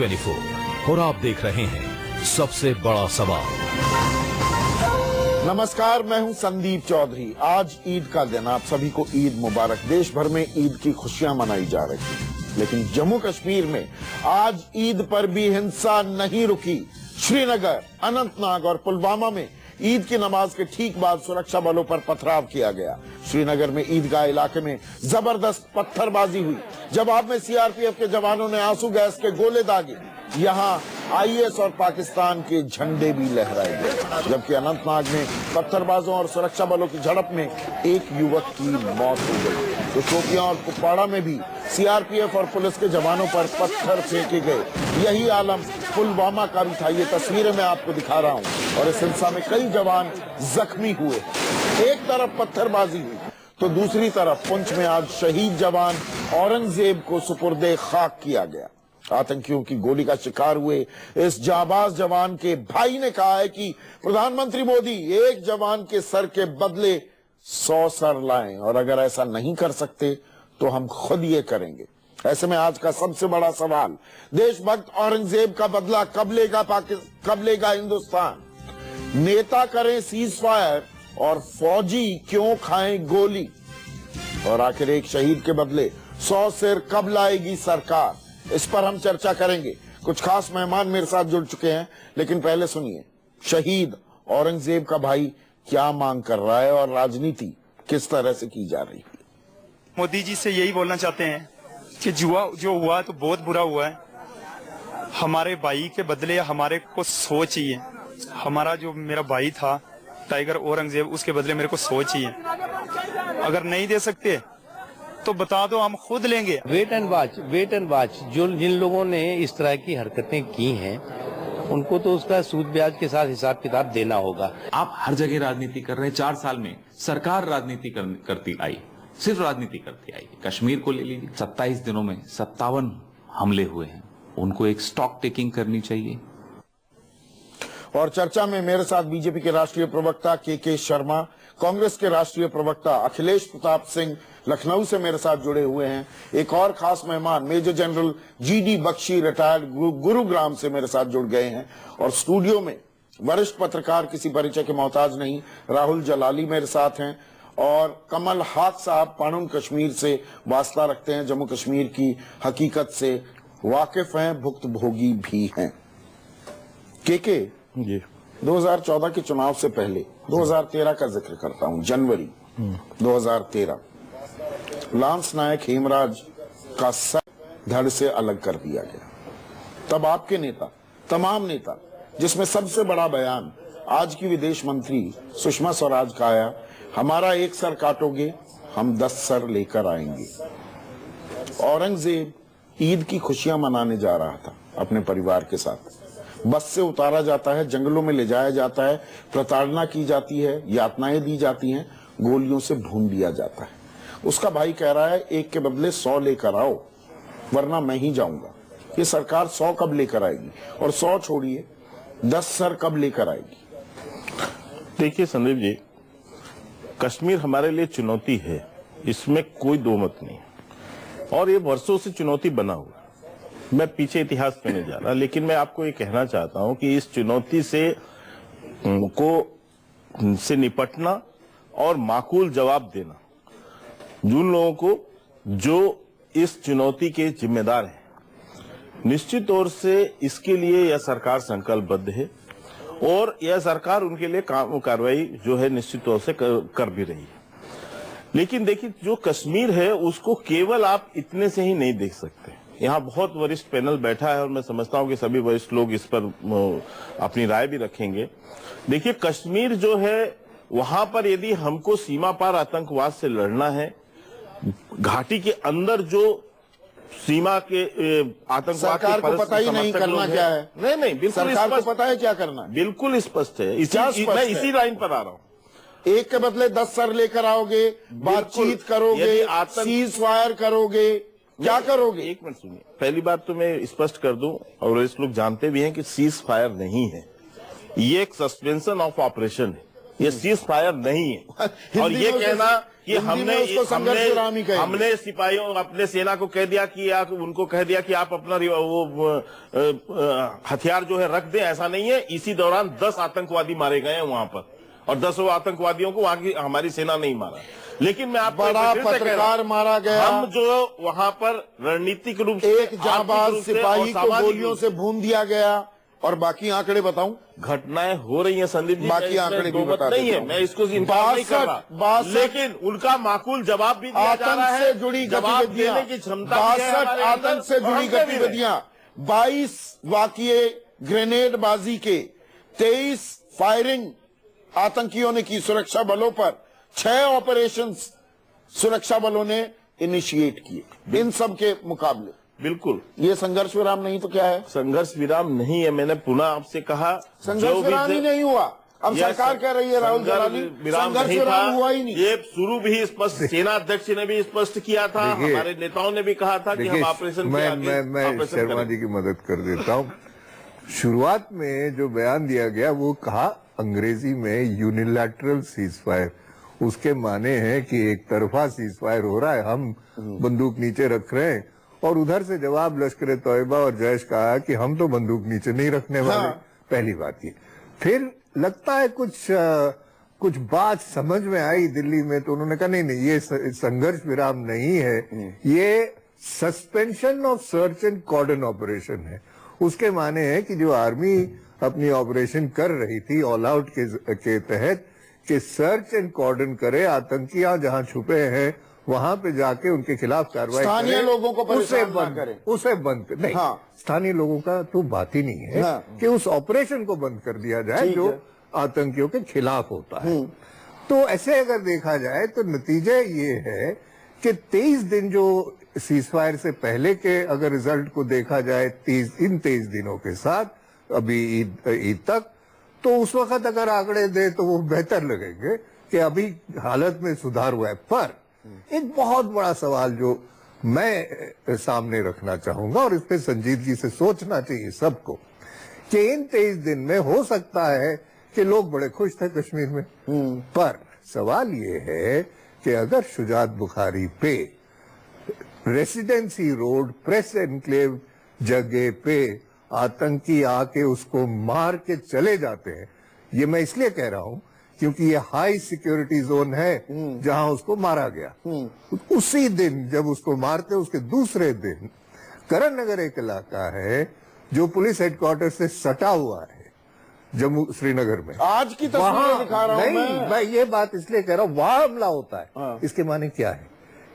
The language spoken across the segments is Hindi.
24 और आप देख रहे हैं सबसे बड़ा सवाल। नमस्कार, मैं हूं संदीप चौधरी। आज ईद का दिन, आप सभी को ईद मुबारक। देश भर में ईद की खुशियां मनाई जा रही हैं, लेकिन जम्मू कश्मीर में आज ईद पर भी हिंसा नहीं रुकी। श्रीनगर, अनंतनाग और पुलवामा में ईद की नमाज के ठीक बाद सुरक्षा बलों पर पथराव किया गया। श्रीनगर में ईदगाह इलाके में जबरदस्त पत्थरबाजी हुई। जवाब में सीआरपीएफ के जवानों ने आंसू गैस के गोले दागे। यहां आईएस और पाकिस्तान के झंडे भी लहराए गए, जबकि अनंतनाग में पत्थरबाजों और सुरक्षा बलों की झड़प में एक युवक की मौत हो गई। तो शोपियां और कुपवाड़ा में भी सीआरपीएफ और पुलिस के जवानों पर पत्थर फेंके गए। यही आलम पुलवामा का भी था। ये तस्वीरें मैं आपको दिखा रहा हूं। और इस हिंसा में कई जवान जख्मी हुए। एक तरफ पत्थरबाजी हुई तो दूसरी तरफ पुंछ में आज शहीद जवान औरंगजेब को सुपुर्दे खाक किया गया। आतंकियों की गोली का शिकार हुए इस जाबाज जवान के भाई ने कहा है कि प्रधानमंत्री मोदी एक जवान के सर के बदले 100 सर लाएं, और अगर ऐसा नहीं कर सकते तो हम खुद ये करेंगे। ऐसे में आज का सबसे बड़ा सवाल, देशभक्त औरंगजेब का बदला कब लेगा हिंदुस्तान? नेता करें सीज फायर और फौजी क्यों खाएं गोली? और आखिर एक शहीद के बदले 100 सिर कब लाएगी सरकार? इस पर हम चर्चा करेंगे। कुछ खास मेहमान मेरे साथ जुड़ चुके हैं, लेकिन पहले सुनिए शहीद औरंगजेब का भाई क्या मांग कर रहा है और राजनीति किस तरह से की जा रही है। मोदी जी से यही बोलना चाहते हैं कि जो हुआ तो बहुत बुरा हुआ है। हमारे भाई के बदले हमारे को 100 चाहिए। हमारा जो मेरा भाई था टाइगर औरंगजेब, उसके बदले मेरे को 100 चाहिए। अगर नहीं दे सकते तो बता दो, हम खुद लेंगे। Wait and watch. जिन लोगों ने इस तरह की हरकतें की हैं उनको तो उसका सूद ब्याज के साथ हिसाब किताब देना होगा। आप हर जगह राजनीति कर रहे हैं। 4 साल में सरकार राजनीति करती आई, सिर्फ राजनीति करती आई। कश्मीर को ले लीजिए, 27 दिनों में 57 हमले हुए हैं। उनको एक स्टॉक टेकिंग करनी चाहिए। और चर्चा में मेरे साथ बीजेपी के राष्ट्रीय प्रवक्ता के शर्मा, कांग्रेस के राष्ट्रीय प्रवक्ता अखिलेश प्रताप सिंह लखनऊ से मेरे साथ जुड़े हुए हैं। एक और खास मेहमान major general GD Bakshi retired Gurugram से मेरे साथ जुड़ गए हैं। और स्टूडियो में वरिष्ठ पत्रकार, किसी परिचय के मोहताज नहीं, राहुल जलाली मेरे साथ हैं। और कमल हाक साहब पाणुन कश्मीर से वास्ता रखते हैं, जम्मू कश्मीर की हकीकत से वाकिफ हैं, भुक्तभोगी भी हैं। के जी 2014 के चुनाव से पहले 2013 का जिक्र करता हूं, जनवरी 2013 लांस नायक हेमराज का सर धड़ से अलग कर दिया गया। तब आपके नेता, तमाम नेता, जिसमें सबसे बड़ा बयान आज की विदेश मंत्री सुषमा स्वराज का आया, हमारा एक सर काटोगे हम 10 सर लेकर आएंगे। औरंगजेब ईद की खुशियां मनाने जा रहा था अपने परिवार के साथ। बस से उतारा जाता है, जंगलों में ले जाया जाता है, प्रताड़ना की जाती है, यातनाएं दी जाती हैं, गोलियों से भून दिया जाता है। उसका भाई कह रहा है एक के बदले 100 लेकर आओ वरना मैं ही जाऊंगा। ये सरकार 100 कब लेकर आएगी? और 100 छोड़िए, 10 सर कब लेकर आएगी? देखिए संदीप जी, कश्मीर हमारे लिए चुनौती है, इसमें कोई दो मत नहीं। और ये वर्षों से चुनौती बना हुआ। मैं पीछे इतिहास में नहीं जा रहा, लेकिन मैं आपको ये कहना चाहता हूं कि इस चुनौती से निपटना और माकूल जवाब देना जिन लोगों को जो इस चुनौती के जिम्मेदार हैं, निश्चित तौर से इसके लिए यह सरकार संकल्पबद्ध है और यह सरकार उनके लिए कार्रवाई जो है निश्चित तौर से कर भी रही है। लेकिन देखिए, जो कश्मीर है उसको केवल आप इतने से ही नहीं देख सकते। यहाँ बहुत वरिष्ठ पैनल बैठा है और मैं समझता हूँ कि सभी वरिष्ठ लोग इस पर अपनी राय भी रखेंगे। देखिए, कश्मीर जो है वहां पर यदि हमको सीमा पार आतंकवाद से लड़ना है, घाटी के अंदर जो सीमा के आतंकवाद सरकार को पता ही नहीं करना क्या है। नहीं, बिल्कुल सरकार को पता है क्या करना है, बिल्कुल स्पष्ट है। मैं इसी लाइन पर आ रहा हूँ। एक के बदले 10 सर लेकर आओगे, बातचीत करोगे, सीज फायर करोगे, क्या करोगे? एक मिनट सुनिए, पहली बात तो मैं स्पष्ट कर दूं, और इस लोग जानते भी हैं कि सीज फायर नहीं है, ये एक सस्पेंशन ऑफ ऑपरेशन है, ये सीज फायर नहीं है। और ये कहना कि हिंदी में उसको संघर्ष विराम ही कहेंगे। हमने सिपाहियों अपने सेना को कह दिया कि उनको कह दिया कि आप अपना वो हथियार जो है रख दें, ऐसा नहीं है। इसी दौरान 10 आतंकवादी मारे गए हैं वहां पर, और 10 आतंकवादियों को वहां की हमारी सेना नहीं मारा। लेकिन मैं आपको बड़ा फिर से कह रहा हूं, पत्रकार मारा गया, हम जो वहां पर रणनीतिक रूप से, एक जाबाज सिपाही को गोलियों से भून दिया गया, और बाकी आंकड़े बताऊं, घटनाएं हो रही हैं संदीप जी, बाकी आंकड़े भी बता नहीं देता है, हूं। मैं इसको इनकार नहीं कर रहा, लेकिन उनका माकूल जवाब भी दिया जा रहा आतंक है, से जुड़ी जवाब गतिविधियां, देने की क्षमता भी है 62 हमारे अंदर, आतंक से और जुड़ी हम कर भी रहे हैं। गतिविधियां, 22 वाकिये ग्रेनेडबाजी के, 23 फायरिंग आतंकियों ने की सुरक्षा बलों पर, 6 ऑपरेशंस सुरक्षा बलों ने इनिशिएट किए। इन सब के मुकाबले बिल्कुल ये संघर्ष विराम नहीं तो क्या है? संघर्ष विराम नहीं है। मैंने पुनः आपसे कहा, संघर्ष विराम ही नहीं हुआ। अब सरकार कह रही है राहुल जलाली संघर्ष विराम हुआ ही नहीं। ये शुरू भी स्पष्ट सेना अध्यक्ष ने भी स्पष्ट किया था, हमारे नेताओं ने भी कहा था कि हम ऑपरेशन मैं शर्मा जी की मदद कर देता हूँ। शुरुआत में जो बयान दिया गया वो कहा अंग्रेजी में यूनिलैटरल सीजफायर, उसके माने हैं कि एक तरफा सीजफायर हो रहा है, हम बंदूक नीचे रख रहे हैं, और उधर से जवाब लश्कर तौयबा और जैश का आया कि हम तो बंदूक नीचे नहीं रखने वाले। पहली बात ये। फिर लगता है कुछ बात समझ में आई दिल्ली में, तो उन्होंने कहा नहीं ये संघर्ष विराम नहीं है, ये suspension of search and cordon operation है। उसके माने हैं कि जो आर्मी अपनी ऑपरेशन कर रही थी ऑल आउट के तहत, कि सर्च एंड कॉर्डन करे, आतंकियां जहां छुपे हैं वहां पे जाके उनके खिलाफ कार्रवाई करें, स्थानीय लोगों को परेशान ना करें, उसे बंद नहीं। स्थानीय लोगों का तो बात ही नहीं है कि उस ऑपरेशन को बंद कर दिया जाए जो आतंकियों के खिलाफ होता है। तो ऐसे अगर देखा जाए तो नतीजे ये है कि 23 दिन जो सीजफायर से पहले के अगर रिजल्ट को देखा जाए, इन 23 दिनों के साथ अभी ईद तक, तो उस वक्त अगर आंकड़े दे तो वो बेहतर लगेंगे कि अभी हालत में सुधार हुआ है। पर एक बहुत बड़ा सवाल जो मैं सामने रखना चाहूंगा, और इस पे संजीदगी से सोचना चाहिए सबको, कि इन 23 दिन में हो सकता है कि लोग बड़े खुश थे कश्मीर में, पर सवाल ये है कि अगर शुजात बुखारी पे रेसिडेंसी रोड प्रेस एनक्लेव जगह पे आतंकी आके उसको मार के चले जाते हैं, ये मैं इसलिए कह रहा हूं क्योंकि ये हाई सिक्योरिटी जोन है जहां उसको मारा गया। उसी दिन जब उसको मारते, उसके दूसरे दिन करण नगर एक इलाका है जो पुलिस हेडक्वार्टर से सटा हुआ है जम्मू श्रीनगर में। आज की तस्वीरें दिखा रहा हूं मैं ये बात इसलिए कह रहा हूं, वहां हमला होता है। इसके माने क्या है?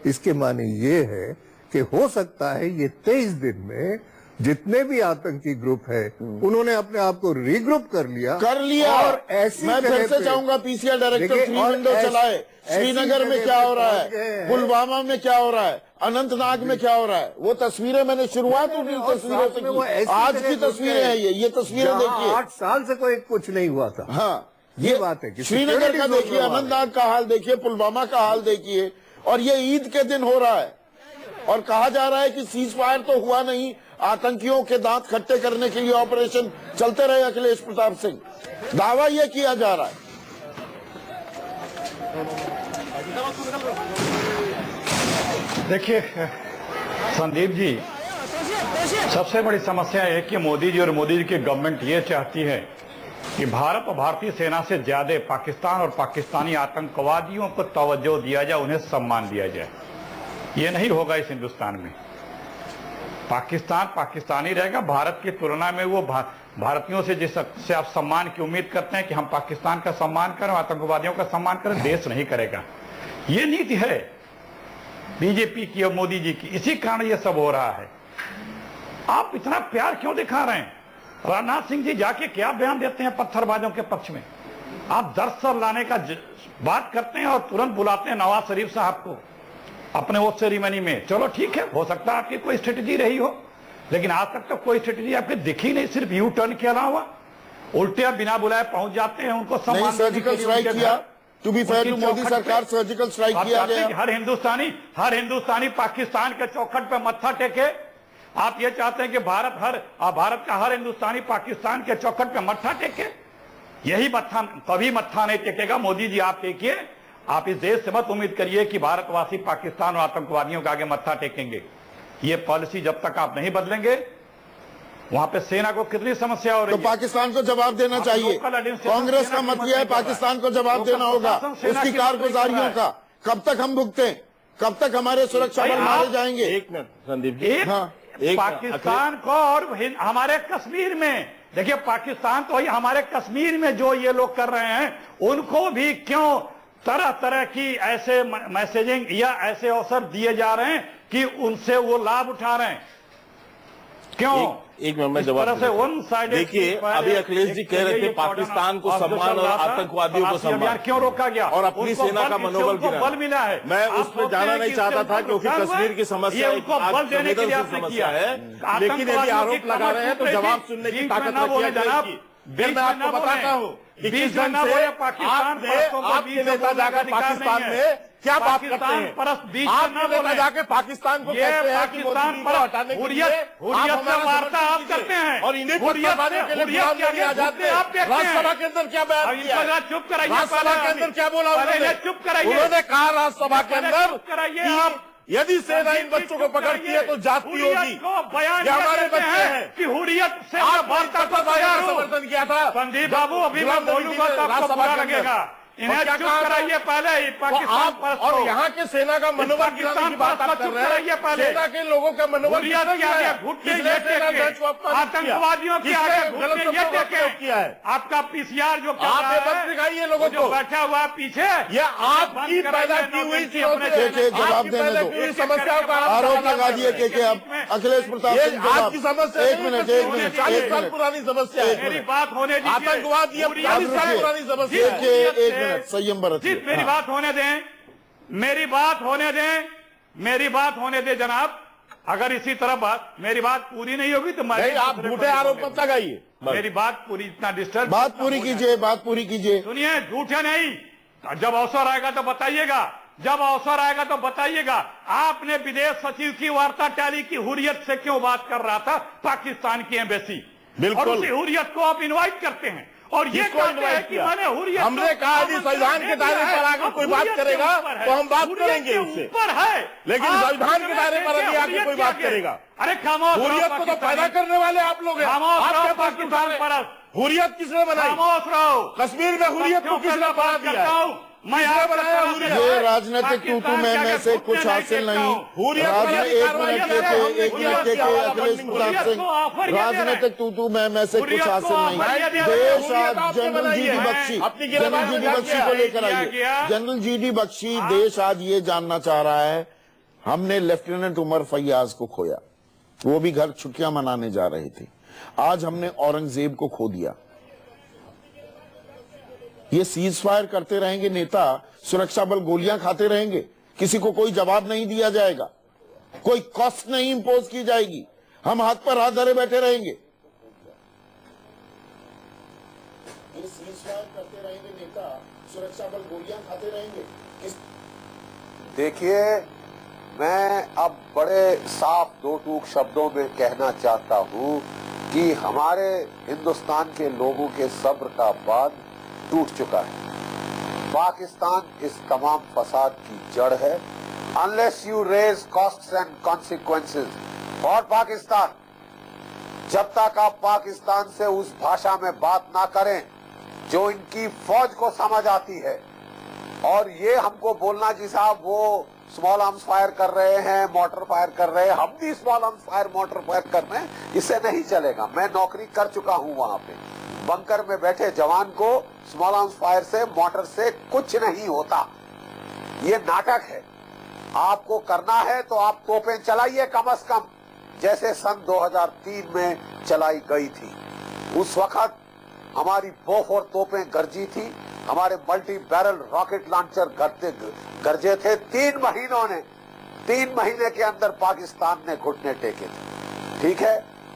इसके माने ये है कि हो सकता है ये 23 दिन में जितने भी आतंकी ग्रुप है उन्होंने अपने आप को रीग्रुप कर लिया और ऐसी मैं फिर से चाहूंगा पीसीआर डायरेक्टर 3 विंडो चलाए। श्रीनगर में क्या हो रहा है, पुलवामा में क्या हो रहा है, अनंतनाग में क्या हो रहा है, वो तस्वीरें मैंने शुरुआत उन्हीं तस्वीरों से की। आज की तस्वीरें हैं ये तस्वीरें देखिए। 8 साल से कोई कुछ नहीं हुआ था। हाँ, ये बात है कि श्रीनगर का देखिए, अनंतनाग का हाल देखिए, पुलवामा का हाल देखिए, और ये ईद के दिन हो रहा है। और कहा जा रहा है कि सीज फायर तो हुआ नहीं, आतंकियों के दांत खट्टे करने के लिए ऑपरेशन चलते रहे। अखिलेश प्रताप सिंह, दावा यह किया जा रहा है। देखिए संदीप जी, सबसे बड़ी समस्या है कि मोदी जी और मोदी जी की गवर्नमेंट ये चाहती है कि भारत और भारतीय सेना से ज्यादा पाकिस्तान और पाकिस्तानी आतंकवादियों को तवज्जो दिया जाए, उन्हें सम्मान दिया जाए। ये नहीं होगा इस हिंदुस्तान में। पाकिस्तान पाकिस्तानी रहेगा। भारत की तुलना में वो भारतीयों से जिससे आप सम्मान की उम्मीद करते हैं कि हम पाकिस्तान का सम्मान करें, आतंकवादियों का सम्मान करें, देश नहीं करेगा। ये नीति है बीजेपी की और मोदी जी की, इसी कारण ये सब हो रहा है। आप इतना प्यार क्यों दिखा रहे हैं? राजनाथ सिंह जी जाके क्या बयान देते हैं पत्थरबाजों के पक्ष में? आप दर्द लाने का बात करते हैं और तुरंत बुलाते हैं नवाज शरीफ साहब को अपने वो सेरेमनी में। चलो ठीक है, हो सकता है आपकी कोई स्ट्रेटेजी रही हो, लेकिन आज तक तो कोई स्ट्रेटेजी आपकी दिखी नहीं, सिर्फ यू टर्न के अलावा उल्टे बिना बुलाए पहुंच जाते हैं। उनको सम्मान सर्जिकल स्ट्राइक किया, to be fair to Modi सरकार, सर्जिकल स्ट्राइक किया गया। हर हिंदुस्तानी पाकिस्तान के चौखट पे मत्था टेके। आप ये चाहते हैं कि भारत का हर हिंदुस्तानी पाकिस्तान के चौखट पे मत्था टेके? यही मत्था कभी मत्था नहीं टेकेगा। मोदी जी आप टेकिए, आप इस देश से मत उम्मीद करिए कि भारतवासी पाकिस्तान और आतंकवादियों के आगे मत्था टेकेंगे। ये पॉलिसी जब तक आप नहीं बदलेंगे, वहां पे सेना को कितनी समस्या हो रही तो पाकिस्तान को जवाब देना चाहिए। कांग्रेस का मत यह है पाकिस्तान को जवाब देना होगा उसकी कारगुजारियों का। कब तक हम भुगते, कब तक हमारे सुरक्षा बल मारे जाएंगे? एक मिनट संदीप जी, एक पाकिस्तान को और हमारे कश्मीर में, देखिए पाकिस्तान तो हमारे कश्मीर में जो ये लोग कर रहे हैं, उनको भी क्यों तरह तरह की ऐसे मैसेजिंग या ऐसे अवसर दिए जा रहे हैं कि उनसे वो लाभ उठा रहे हैं? क्यों? एक मिनट में जवाब देखिए, अभी अखिलेश जी कह रहे थे पाकिस्तान को सम्मान और आतंकवादियों को सम्मान क्यों रोका गया और अपनी सेना का मनोबल बल मिला है। मैं उसमें जाना नहीं चाहता था क्योंकि कश्मीर की समस्या समस्या है, लेकिन यदि आरोप लगा रहे हैं तो जवाब सुनने की ताकत रखिए जनाब। फिर मैं आपको बताता हूँ कि किस ढंग से आपके नेता जाकर पाकिस्तान में क्या बात करते हैं। आपके नेता जाके पाकिस्तान को कहते हैं कि पाकिस्तान पर हटाने के लिए आप वार्तालाप करते हैं और इन्हें बर्बादी के लिए गुलाम नहीं आ जाते। राज्यसभा के अंदर क्या बयान दिया? चुप कराइए। राज्यसभा के अंदर क्या बोला चुप कराइए। उन्होंने कहा राज्यसभा के अंदर यदि सेना इन बच्चों को पकड़ती है तो जाती होगी। ये हमारे बच्चे हैं कि हुर्रियत से समर्थन किया था। संदीप बाबू, अभी मैं बोलूंगा तो आपको बुरा लगेगा। इन्हें चुप कराइए पहले ही। पाकिस्तान पर और यहाँ के सेना का मनोबल गिराने की बात आप कर रहे हैं। सेना के लोगों का मनोबल आतंकवादियों के आगे किया है। आपका पीसीआर जो आप दिखाइए लोगों को बैठा हुआ है पीछे, ये आपकी पैदा की हुई जवाब देने दो। समस्याओं का आरोप लगा दिए के अखिलेश प्रताप सिंह आपकी समस्या। एक मिनट 40 साल पुरानी समस्या है। मेरी बात होने दीजिए। आतंकवाद ये 40 साल पुरानी समस्या है। संयम बरतिए। मेरी बात होने दें, मेरी बात होने दें, मेरी बात होने दें जनाब। अगर इसी तरह मेरी बात पूरी नहीं होगी तो मैं आप झूठे आरोप मत लगाइए। मेरी बात पूरी, इतना डिस्टर्ब, बात पूरी कीजिए, बात पूरी कीजिए। सुनिए, झूठे नहीं। जब अवसर आएगा तो बताइएगा, जब अवसर आएगा तो बताइएगा। आपने विदेश सचिव की वार्ता टाली की हुर्रियत से क्यों बात कर रहा था पाकिस्तान की एम्बेसी, और उसी हुर्रियत को आप इन्वाइट करते हैं और ये कहते हैं कि मैंने हुर्रियत। हमने कहा यदि संविधान के दायरे पर आकर कोई बात करेगा तो हम बात करेंगे उससे, ऊपर है। लेकिन संविधान के दायरे पर यदि आकर कोई बात करेगा, अरे खामोश, हुर्रियत को तो पैदा करने वाले आप लोग हैं। आपके पाकिस्तान पर हुर्रियत किसने बनाई? खामोश रहो। कश्मीर में हुर्रियत को किसने बना दिया? मैं बनाया ये राजनीतिक तूतू में से कुछ हासिल नहीं। राजनीतिक तूतू में से कुछ हासिल नहीं। देश आज जनरल जीडी बख्शी, जनरल जीडी बख्शी को लेकर आइए। जनरल जीडी बख्शी, देश आज ये जानना चाह रहा है, हमने लेफ्टिनेंट उमर फैयाज को खोया, वो भी घर छुट्टियां मनाने जा रहे थे। आज हमने औरंगजेब को खो दिया। ये सीज फायर करते रहेंगे नेता, सुरक्षा बल गोलियां खाते रहेंगे, किसी को कोई जवाब नहीं दिया जाएगा, कोई कॉस्ट नहीं इंपोज की जाएगी, हम हाथ पर हाथ धरे बैठे रहेंगे। ये सीज फायर करते रहेंगे नेता, सुरक्षा बल गोलियां खाते रहेंगे। देखिए, मैं अब बड़े साफ दो टूक शब्दों में कहना चाहता हूं कि हमारे हिंदुस्तान के लोगों के सब्र का बांध टूट चुका है। पाकिस्तान इस तमाम फसाद की जड़ है। Unless you raise costs and consequences for Pakistan, जब तक आप पाकिस्तान से उस भाषा में बात ना करें जो इनकी फौज को समझ आती है, और ये हमको बोलना जी साहब वो स्मॉल आर्म्स फायर कर रहे हैं, मोटर फायर कर रहे हैं, हम भी small arms fire motor fire कर रहे हैं, इससे नहीं चलेगा। मैं नौकरी कर चुका हूं वहां पे। बंकर में बैठे जवान को स्मॉल आर्म्स फायर से, मोटर से कुछ नहीं होता। ये नाटक है। आपको करना है तो आप तोपें चलाइए कम से कम, जैसे सन 2003 में चलाई गई थी। उस वक्त हमारी बोफोर तोपें गरजी थी, हमारे मल्टी बैरल रॉकेट लॉन्चर गरजे थे। 3 महीने के अंदर पाकिस्तान ने घुटने टेके थे। ठीक है,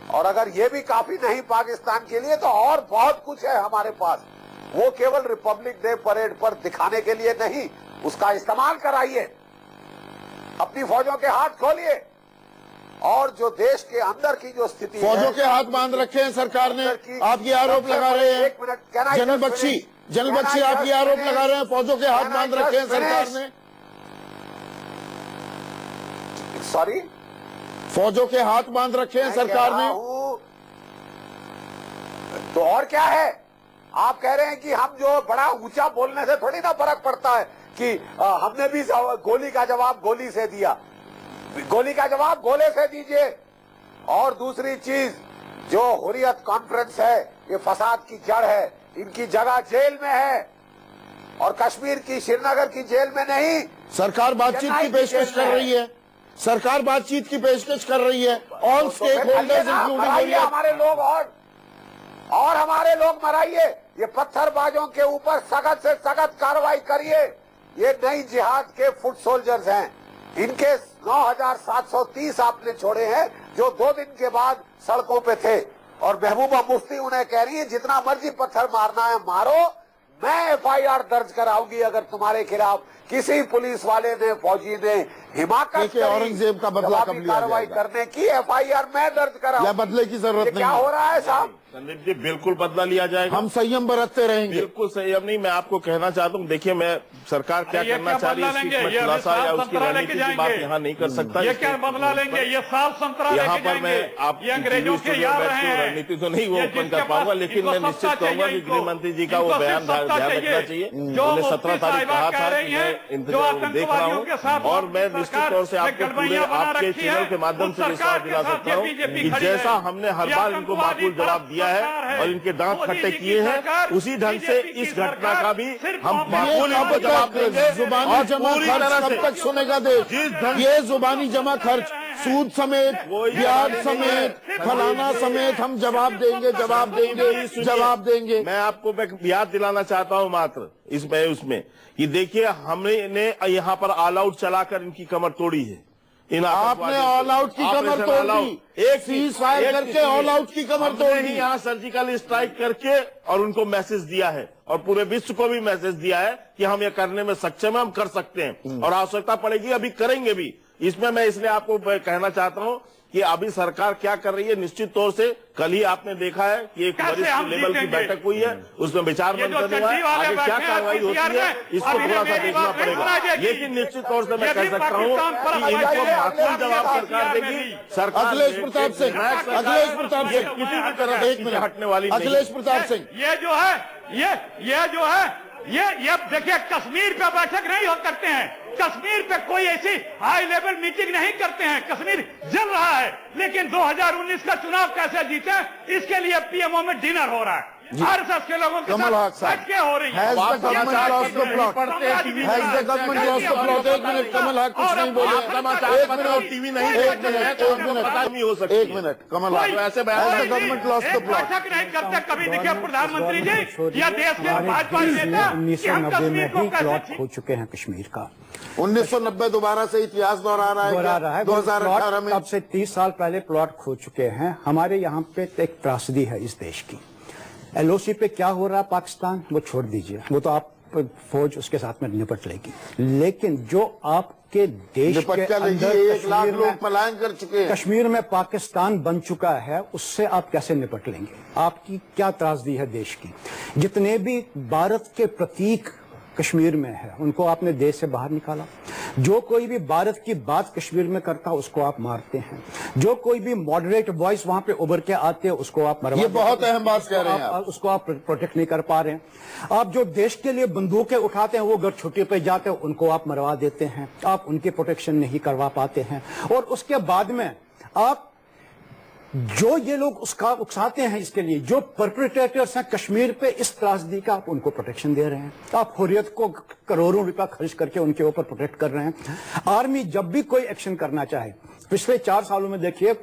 और अगर ये भी काफी नहीं पाकिस्तान के लिए, तो और बहुत कुछ है हमारे पास। वो केवल रिपब्लिक डे परेड पर दिखाने के लिए नहीं, उसका इस्तेमाल कराइए, अपनी फौजों के हाथ खोलिए। और जो देश के अंदर की जो स्थिति फौजों के हाथ बांध रखे हैं सरकार ने, आप ये आरोप लगा रहे हैं। जनरल बख्शी, जनरल बख्शी आप ये आरोप लगा रहे हैं फौजों के हाथ बांध रखे हैं सरकार ने, सॉरी, फौजों के हाथ बांध रखे हैं सरकार ने। तो और क्या है? आप कह रहे हैं कि हम जो बड़ा ऊंचा बोलने से थोड़ी ना फर्क पड़ता है कि हमने भी गोली का जवाब गोली से दिया। गोली का जवाब गोले से दीजिए। और दूसरी चीज, जो हुर्रियत कॉन्फ्रेंस है ये फसाद की जड़ है, इनकी जगह जेल में है और कश्मीर की श्रीनगर की जेल में नहीं। सरकार बातचीत की पेशकश कर रही है, सरकार बातचीत की पेशकश कर रही है। ऑल स्टेक होल्डर्स इंक्लूडिंग हमारे लोग और हमारे लोग मराइए। ये पत्थरबाजों के ऊपर सख्त से सख्त कार्रवाई करिए। ये नई जिहाद के फुट सोल्जर्स हैं। इनके 9,730 आपने छोड़े हैं जो 2 दिन के बाद सड़कों पे थे। और महबूबा मुफ्ती उन्हें कह रही है जितना मर्जी पत्थर मारना है मारो, मैं FIR दर्ज कराऊंगी अगर तुम्हारे खिलाफ किसी पुलिस वाले ने, फौजी ने हिमाकत करी, औरंगजेब का बदला कब लिया कार्रवाई करने की, FIR मैं दर्ज कराऊंगी। बदले की जरूरत नहीं। क्या हो रहा है साहब? संदीप जी बिल्कुल बदला लिया जाएगा, हम संयम बरतते रहेंगे। बिल्कुल संयम नहीं। मैं आपको कहना चाहता हूँ, देखिए मैं सरकार क्या करना चाह रही है इसकी खुलासा या उसकी रणनीति की बात यहाँ नहीं कर सकता। ये क्या बदला लेंगे? ये साफ संतरा यहाँ पर मैं आप अंग्रेजों के यार रहे हैं। रणनीति तो नहीं वो ओपन कर पाऊंगा, लेकिन मैं निश्चित कहूंगा कि गृह मंत्री जी का वो बयान ध्यान रखना चाहिए। उन्होंने 17 तारीख कहा था कि मैं इंतजार देख रहा हूँ और मैं निश्चित तौर से आपको पूरे आपके चैनल के माध्यम से विश्वास दिला सकता हूँ कि जैसा हमने हर बार इनको माकूल जवाब दिया है और इनके दांत खट्टे किए हैं, उसी ढंग से इस घटना का भी हम माकूल इनको जवाब देंगे। जुबानी जमा खर्च कब तक सुनेगा देश? ये जुबानी जमा खर्च, सूद समेत, ब्याज समेत, फलाना समेत हम जवाब देंगे, जवाब देंगे, जवाब देंगे। मैं आपको याद दिलाना चाहता हूं मात्र इसमें उसमें कि देखिए हमने यहाँ पर ऑल आउट चलाकर इनकी कमर तोड़ी है। आपने ऑल आउट की कमर तोड़ दी, एक सीज फायर करके ऑल आउट की कमर तोड़ दी। यहाँ सर्जिकल स्ट्राइक करके और उनको मैसेज दिया है और पूरे विश्व को भी मैसेज दिया है कि हम ये करने में सक्षम है, हम कर सकते हैं और आवश्यकता पड़ेगी अभी करेंगे भी। इसमें मैं इसलिए आपको कहना चाहता हूं कि अभी सरकार क्या कर रही है। निश्चित तौर से कल ही आपने देखा है कि एक वरिष्ठ लेवल की बैठक हुई है, उसमें विचार मंथन हुआ है, आगे क्या कार्रवाई होती है इसको थोड़ा सा देखना पड़ेगा। लेकिन निश्चित तौर से मैं कह सकता हूँ कि इनको माकूल जवाब सरकार देगी। सरकार अखिलेश प्रताप सिंह, अखिलेश प्रताप सिंह किसी भी तरह एक मिनट हटने वाली नहीं। अखिलेश प्रताप सिंह, ये जो है ये देखिए, कश्मीर पे बैठक नहीं हो करते हैं, कश्मीर पे कोई ऐसी हाई लेवल मीटिंग नहीं करते हैं। कश्मीर जल रहा है, लेकिन 2019 का चुनाव कैसे जीते इसके लिए PMO में डिनर हो रहा है। RSS के लोगों के साथ हटके हो रही है। एक मिनट कमल हक कुछ नहीं बोले, टीवी नहीं एक मिनट कमल हक, ऐसे गवर्नमेंट लॉस द प्लॉट। बैठक नहीं करते कभी। देखिए प्रधानमंत्री जी, या देश के भाजपा नेता 1990 में ही प्लॉट खो चुके हैं कश्मीर का। 1990 दोबारा से इतिहास दोहरा रहा है। 2018 में अब से 30 साल पहले प्लॉट खो चुके हैं। हमारे यहाँ पे एक त्रासदी है इस देश की। LOC पे क्या हो रहा है पाकिस्तान, वो छोड़ दीजिए, वो तो आप फौज उसके साथ में निपट लेगी। लेकिन जो आपके देश के अंदर 1 लाख लोग पलायन कर चुके हैं, कश्मीर में पाकिस्तान बन चुका है, उससे आप कैसे निपट लेंगे? आपकी क्या त्रासदी है देश की? जितने भी भारत के प्रतीक कश्मीर में है उनको आपने देश से बाहर निकाला। जो कोई भी भारत की बात कश्मीर में करता उसको आप मारते हैं। जो कोई भी मॉडरेट वॉइस वहां पे उभर के आते हैं उसको आप मरवा, ये बहुत अहम बात कह रहे हैं आप। उसको आप प्रोटेक्ट नहीं कर पा रहे हैं। आप जो देश के लिए बंदूकें उठाते हैं वो अगर छुट्टी पे जाते हैं उनको आप मरवा देते हैं। आप उनकी प्रोटेक्शन नहीं करवा पाते हैं। और उसके बाद में आप जो ये लोग उसका उकसाते हैं, इसके लिए जो परपेट्रेटर्स हैं कश्मीर पे इस त्रासदी का, आप उनको प्रोटेक्शन दे रहे हैं। आप हुर्रियत को करोड़ों रुपया खर्च करके उनके ऊपर प्रोटेक्ट कर रहे हैं। आर्मी जब भी कोई एक्शन करना चाहे, पिछले 4 सालों में देखिए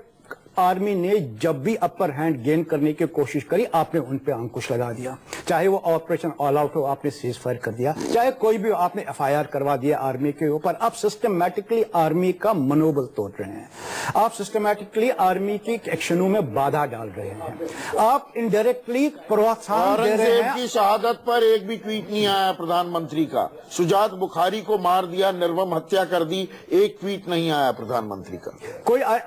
आर्मी ने जब भी अपर हैंड गेन करने की कोशिश करी आपने उन पे अंकुश लगा दिया। चाहे वो ऑपरेशन ऑल आउट हो, आपने सीज फायर कर दिया, चाहे कोई भी, आपने FIR करवा दिया आर्मी के ऊपर। आप सिस्टमैटिकली आर्मी का मनोबल तोड़ रहे हैं। आप सिस्टमैटिकली आर्मी की एक्शनों में बाधा डाल रहे हैं। आप इनडायरेक्टली प्रोत्साहन दे रहे हैं। की शहादत पर एक भी ट्वीट नहीं आया प्रधानमंत्री का। शुजात बुखारी को मार दिया, निर्मम हत्या कर दी, एक ट्वीट नहीं आया प्रधानमंत्री का।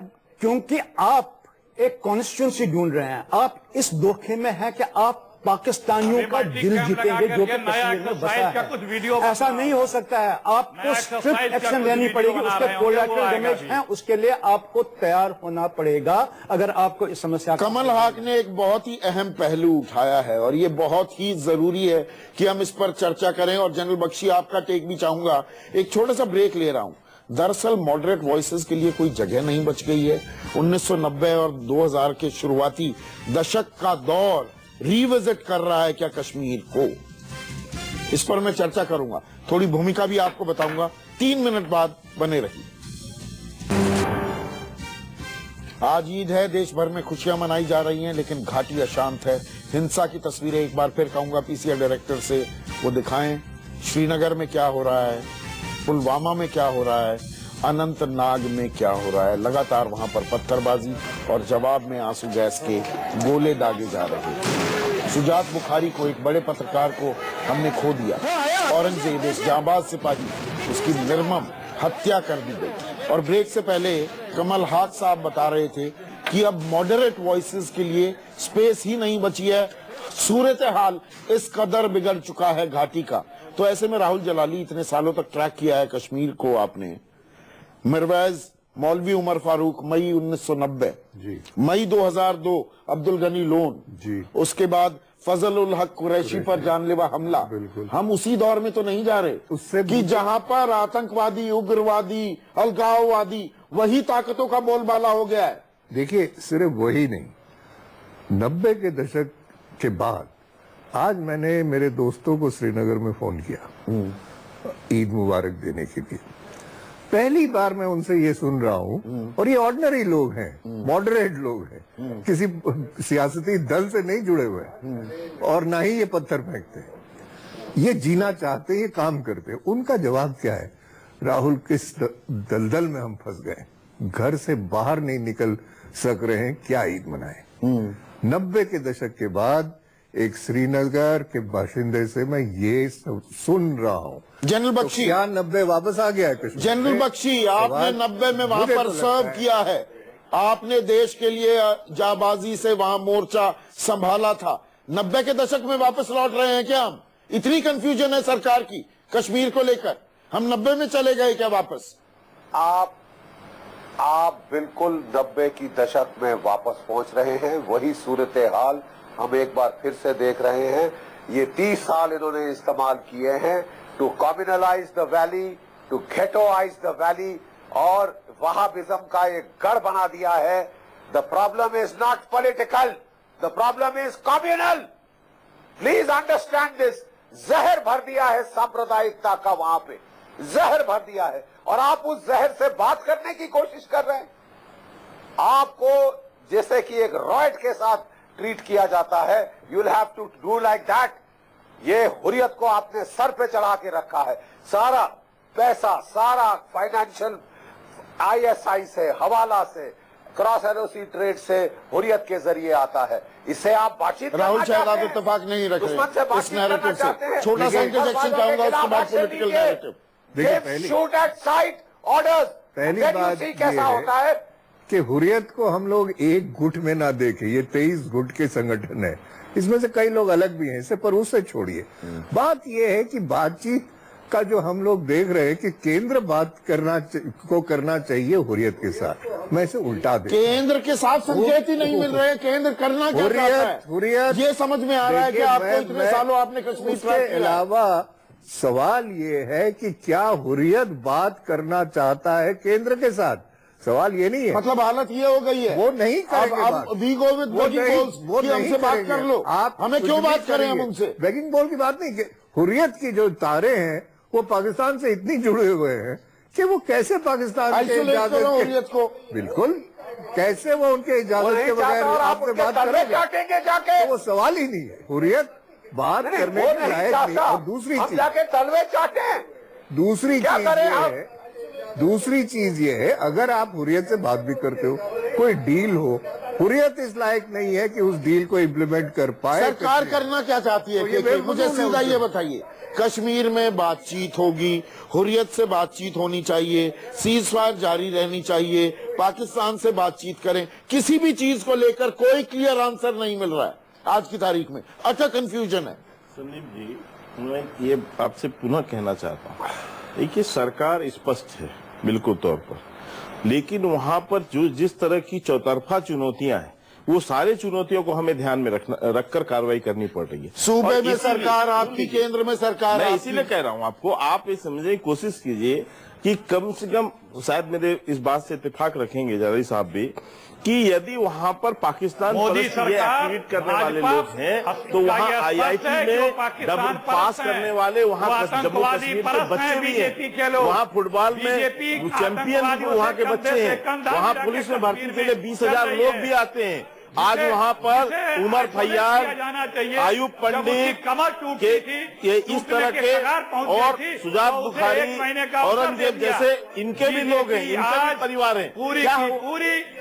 क्योंकि आप एक कॉन्स्टिट्यूंसी ढूंढ रहे हैं। आप इस धोखे में हैं कि आप पाकिस्तानियों का दिल जीतेंगे जो कि कश्मीर में बसा है। ऐसा नहीं हो सकता है, आपको स्ट्रिक्ट एक्शन लेनी पड़ेगी, उसके कोलैटरल डैमेज हैं, उसके लिए आपको तैयार होना पड़ेगा अगर आपको इस समस्या। कमल हाक ने एक बहुत ही अहम पहलू उठाया है और ये बहुत ही जरूरी है कि हम इस पर चर्चा करें। और जनरल बख्शी, आपका टेक भी चाहूंगा। एक छोटा सा ब्रेक ले रहा हूं। दरअसल मॉडरेट वॉइसेस के लिए कोई जगह नहीं बच गई है। 1990 और 2000 के शुरुआती दशक का दौर रिविजिट कर रहा है क्या कश्मीर को? इस पर मैं चर्चा करूंगा, थोड़ी भूमिका भी आपको बताऊंगा। 3 मिनट बाद बने रहिए। आज ईद है, देश भर में खुशियां मनाई जा रही हैं, लेकिन घाटी अशांत है। हिंसा की तस्वीरें एक बार फिर कहूंगा पीसीआर डायरेक्टर से वो दिखाएं। श्रीनगर में क्या हो रहा है, पुलवामा में क्या हो रहा है, अनंतनाग में क्या हो रहा है। लगातार वहां पर पत्थरबाजी और जवाब में आंसू गैस के गोले दागे जा रहे हैं। शुजात बुखारी को, एक बड़े पत्रकार को हमने खो दिया। औरंगजेब, इस जांबाज सिपाही, उसकी निर्मम हत्या कर दी गई। और ब्रेक से पहले कमल हाक साहब बता रहे थे कि अब मॉडरेट वॉइसेस के लिए स्पेस ही नहीं बची है। सूरत हाल इस कदर बिगड़ चुका है घाटी का। तो ऐसे में राहुल जलाली, इतने सालों तक ट्रैक किया है कश्मीर को आपने। मिरवैज, मौलवी उमर फारूक, मई 1990 जी, मई 2002 अब्दुल गनी लोन जी, उसके बाद फजल उल हक कुरैशी पर जानलेवा हमला। हम उसी दौर में तो नहीं जा रहे उससे कि जहां पर आतंकवादी, उग्रवादी, अलगाववादी वही ताकतों का बोलबाला हो गया है। देखिए, सिर्फ वही नहीं, 90 के दशक के बाद आज मैंने मेरे दोस्तों को श्रीनगर में फोन किया ईद मुबारक देने के लिए। पहली बार मैं उनसे ये सुन रहा हूँ, और ये ऑर्डिनरी लोग हैं, मॉडरेट लोग हैं, किसी सियासती दल से नहीं जुड़े हुए हैं और ना ही ये पत्थर फेंकते हैं। ये जीना चाहते हैं, ये काम करते हैं। उनका जवाब क्या है? राहुल, किस दलदल में हम फंस गए, घर से बाहर नहीं निकल सक रहे हैं, क्या ईद मनाएं। 90 के दशक के बाद एक श्रीनगर के बाशिंदे से मैं ये सुन रहा हूँ। जनरल बख्शी, क्या 90 वापस आ गया है कश्मीर? जनरल बख्शी, आपने 90 में वहां पर सर्व किया है, आपने देश के लिए जाबाजी से वहां मोर्चा संभाला था। 90 के दशक में वापस लौट रहे हैं क्या हम? इतनी कंफ्यूजन है सरकार की कश्मीर को लेकर, हम 90 में चले गए क्या वापस? आप बिल्कुल 90 की दशक में वापस पहुंच रहे हैं। वही सूरत हाल हम एक बार फिर से देख रहे हैं। ये 30 साल इन्होंने इस्तेमाल किए हैं to communalise the valley, to ghettoise the valley, और वहाबिज्म का एक गढ़ बना दिया है। The problem is not political, the problem is communal. Please understand this. जहर भर दिया है सांप्रदायिकता का, वहां पे जहर भर दिया है, और आप उस जहर से बात करने की कोशिश कर रहे हैं। आपको जैसे कि एक रॉयट के साथ ट्रीट किया जाता है, you will have to do like that. ये हुर्रियत को आपने सर पे चढ़ा के रखा है। सारा पैसा, सारा फाइनेंशियल ISI से, हवाला से, क्रॉस एलओसी ट्रेड से हुर्रियत के जरिए आता है। इससे आप बातचीत राहुल शहजाद इत्तेफाक नहीं रख रहे इस नैरेटिव से। छोटा सा इंटरजेक्शन चाहूंगा, उसके बाद political narrative. Shoot at site orders. पहली बात कैसा होता है कि हुर्रियत को हम लोग एक गुट में ना देखें। ये 23 गुट के संगठन है, इसमें से कई लोग अलग भी हैं, इसे पर उससे छोड़िए। बात यह है कि बातचीत का जो हम लोग देख रहे हैं कि केंद्र बात करना चाहिए हुर्रियत के साथ, मैं इसे उल्टा दे। केंद्र के साथ संकेत ही नहीं मिल रहे, केंद्र करना क्या चाहता है? हुर्रियत ये समझ में आ रहा है कि आपको इतने सालों आपने कश्मीर के अलावा सवाल ये है कि क्या हुर्रियत बात करना चाहता है केंद्र के साथ? सवाल ये नहीं है। मतलब हालत ये हो गई है, वो नहीं करेंगे। अब we go with begging bowls, हमसे बात कर लो। आप हमें क्यों बात करें हम उनसे? बेगिंग बॉल की बात नहीं। हुर्रियत की जो तारे हैं वो पाकिस्तान से इतनी जुड़े हुए हैं कि वो कैसे पाकिस्तान के इजाजत हुर्रियत को, बिल्कुल, कैसे वो उनके इजाजत के बगैर आपसे बात करेंगे? जाके वो सवाल ही नहीं है। हुर्रियत बात करने की लायक नहीं। और दूसरी चीज ये है, अगर आप हुर्रियत से बात भी करते हो, कोई डील हो, हुर्रियत इस लायक नहीं है कि उस डील को इम्प्लीमेंट कर पाए। सरकार करना क्या चाहती है? तो मुझे सीधा ये बताइए। कश्मीर में बातचीत होगी, हुर्रियत से बातचीत होनी चाहिए, सीज फायर जारी रहनी चाहिए, पाकिस्तान से बातचीत करें। किसी भी चीज को लेकर कोई क्लियर आंसर नहीं मिल रहा है। आज की तारीख में? अटर कंफ्यूजन है। संदीप जी, मैं ये आपसे पुनः कहना चाहता हूँ, देखिए सरकार स्पष्ट है बिल्कुल तौर पर, लेकिन वहां पर जो जिस तरह की चौतरफा चुनौतियां हैं, वो सारे चुनौतियों को हमें ध्यान में रखकर कार्रवाई करनी पड़ रही है। सूबे में सरकार आपकी, केंद्र में सरकार मैं आपकी। इसीलिए कह रहा हूँ आपको, आप ये समझने की कोशिश कीजिए कि कम से कम, शायद मेरे इस बात से इत्तेफाक रखेंगे जरदारी साहब भी, कि यदि वहां पर पाकिस्तान मोदी परस्त सरकार, ये एक्टिवेट करने वाले भाजपा, लोग हैं, तो इसका वहाँ ये आईआईटी स्पष्ट है कि में वो पाकिस्तान डबल परस्त पास हैं। करने वाले वहाँ वो जम्मू आतंकवादी कश्मीर के परस्त बच्चे हैं, भी बीजेपी के हैं, लोग। वहाँ फुटबॉल में बीजेपी चैंपियन आतंकवादियों वहाँ के से बच्चे कंधे से हैं, कंधा वहाँ मिला पुलिस के में भर्ती के लिए कश्मीर में 20,000 चल रही लोग है। भी आते हैं। आज वहाँ पर उमर फैयाज, आयुब पंडित के इस तरह के और सुजात बुखारी, औरंगजेब जैसे इनके भी लोग हैं, इनके भी परिवार हैं। क्या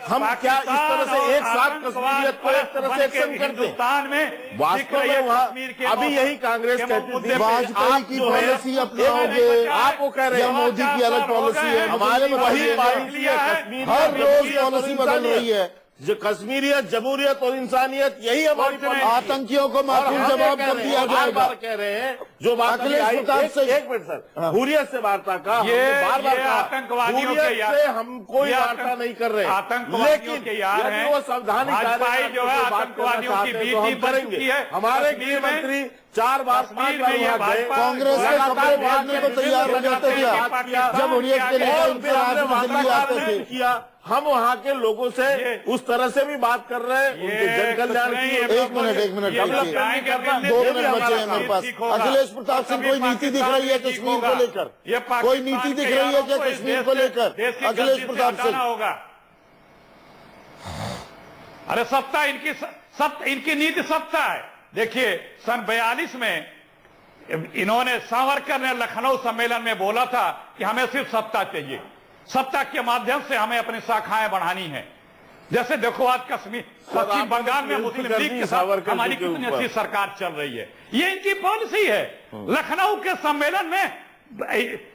हम क्या इस तरह से एक साथ कश्मीरियत पर एक तरह से एक्शन करते हैं? वास्तव में वहाँ अभी यही कांग्रेस कहती थी वाजपेयी की पॉलिसी अपनाओगे, आप वो कह रहे हैं मोदी की अलग पॉलिसी है, हमारी वही पॉलिसी है। कश्मीर हर रोज पॉलिसी बदल रही है। जो कश्मीरियत, जमहूरियत और इंसानियत, यही हमारी पॉलिसी। आतंकियों को माकूल जवाब कब दिया जाएगा? बार कह रहे हैं जो बात अखिलेश प्रताप से एक मिनट सर, हुर्रियत से वार्ता का बार बार आतंकवादियों के यार से हम कोई वार्ता नहीं कर रहे, आतंकवादियों के यार यदि हैं। वो संवैधानिक भाजपा जो है आतंकवादियों की तो हम बीटी बन चुकी करेंगे। है। हमारे कश्मीर में- गृह मंत्री 4 बार 5 बार वहाँ गए, कांग्रेस के कपड़े फाड़ने को तैयार हो जाते थे जब हुर्रियत के नेता और इनसे फिर हमने आज दिल्ली आते थे। किया। हम वहाँ के लोगों से उस तरह से भी बात कर रहे हैं, उनके जन कल्याण की। एक मिनट डेवलपमेंट करना, 2 ये भी मिनट बचे हैं हमारा मेरे पास। ठीक होगा। अखिलेश प्रताप सिंह, कोई नीति दिख रही है कश्मीर को लेकर? कोई नीति दिख रही है क्या कश्मीर को लेकर? अखिलेश प्रताप सिंह, होगा। अरे सत्ता इनकी नीति सत्ता है। देखिए सन 42 में इन्होंने, सावरकर ने लखनऊ सम्मेलन में बोला था कि हमें सिर्फ सत्ता चाहिए, सत्ता के माध्यम से हमें अपनी शाखाएं बढ़ानी है। जैसे देखो आज कश्मीर, पश्चिम बंगाल में मुस्लिम लीग के साथ हमारी कितनी अच्छी सरकार चल रही है, ये इनकी पॉलिसी है। लखनऊ के सम्मेलन में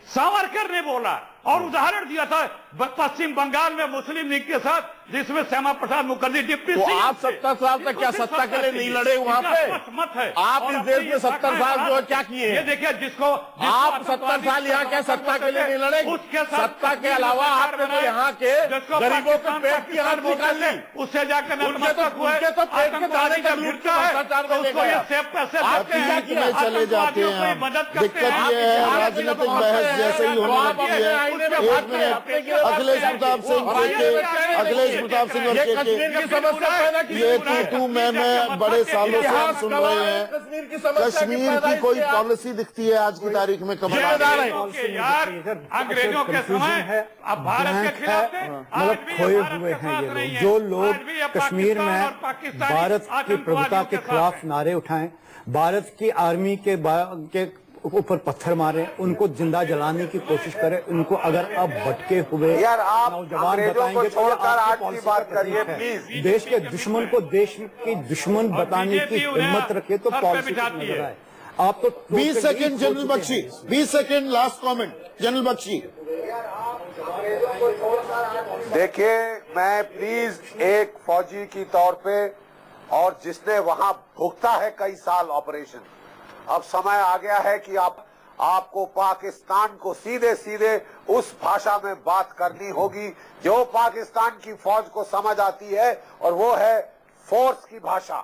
सावरकर ने बोला और उदाहरण दिया था पश्चिम बंगाल में मुस्लिम लीग के साथ, जिसमें श्यामा प्रसाद मुखर्जी डिप्टी तो सीएम आप 70 साल तक क्या सत्ता के लिए नहीं लड़े वहाँ पे? मत है आप इस देश में 70 साल जो है क्या किए ये हैं? देखिए जिसको आप 70 साल यहाँ क्या सत्ता के लिए नहीं लड़े? उसके सत्ता के अलावा आपने तो यहाँ के गरीबों के पेट की हाथ निकाल ली। उससे जाकर उनके तो पेट के दाने का लूट के भ्रष्टाचार में ले गया। आप पीठ में चले जाते हैं हम। दिक्कत ये है, राजनीतिक बहस जैसे ही होने लगती है। एक मिनट, अखिलेश प्रताप सिंह और ये तू मैं बड़े सालों से हम सुन रहे हैं। कश्मीर की कोई पॉलिसी दिखती है आज की तारीख में? कमल यार अंग्रेजों के समय अब भारत के खिलाफ मतलब खोए हुए हैं ये लोग। जो लोग कश्मीर में भारत की प्रभुता के खिलाफ नारे उठाएं, भारत की आर्मी के ऊपर पत्थर मारे, उनको जिंदा जलाने की कोशिश करें, उनको अगर अब भटके हुए यार आप नौजवान अंग्रेजों को बताएंगे तो छोड़कर आज आपकी की बात पॉलिसी करिए ठीक है। प्लीज। देश के दुश्मन को देश की दुश्मन बताने की हिम्मत रखे तो पॉलिसी नजर आए। आप तो 20 second general Bakshi, 20 second last comment general Bakshi. देखिए मैं प्लीज एक फौजी की तौर पे और जिसने वहां भुगता है कई साल ऑपरेशन, अब समय आ गया है कि आपको पाकिस्तान को सीधे सीधे उस भाषा में बात करनी होगी जो पाकिस्तान की फौज को समझ आती है, और वो है फोर्स की भाषा,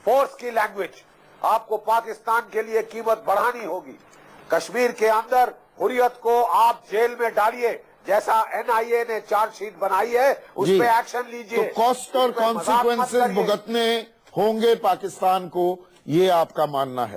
फोर्स की लैंग्वेज। आपको पाकिस्तान के लिए कीमत बढ़ानी होगी। कश्मीर के अंदर हुर्रियत को आप जेल में डालिए, जैसा एनआईए ने चार्जशीट बनाई है उस पे एक्शन लीजिए। तो कॉस्ट और कॉन्सिक्वेंसेस भुगतने होंगे पाकिस्तान को, ये आपका मानना है?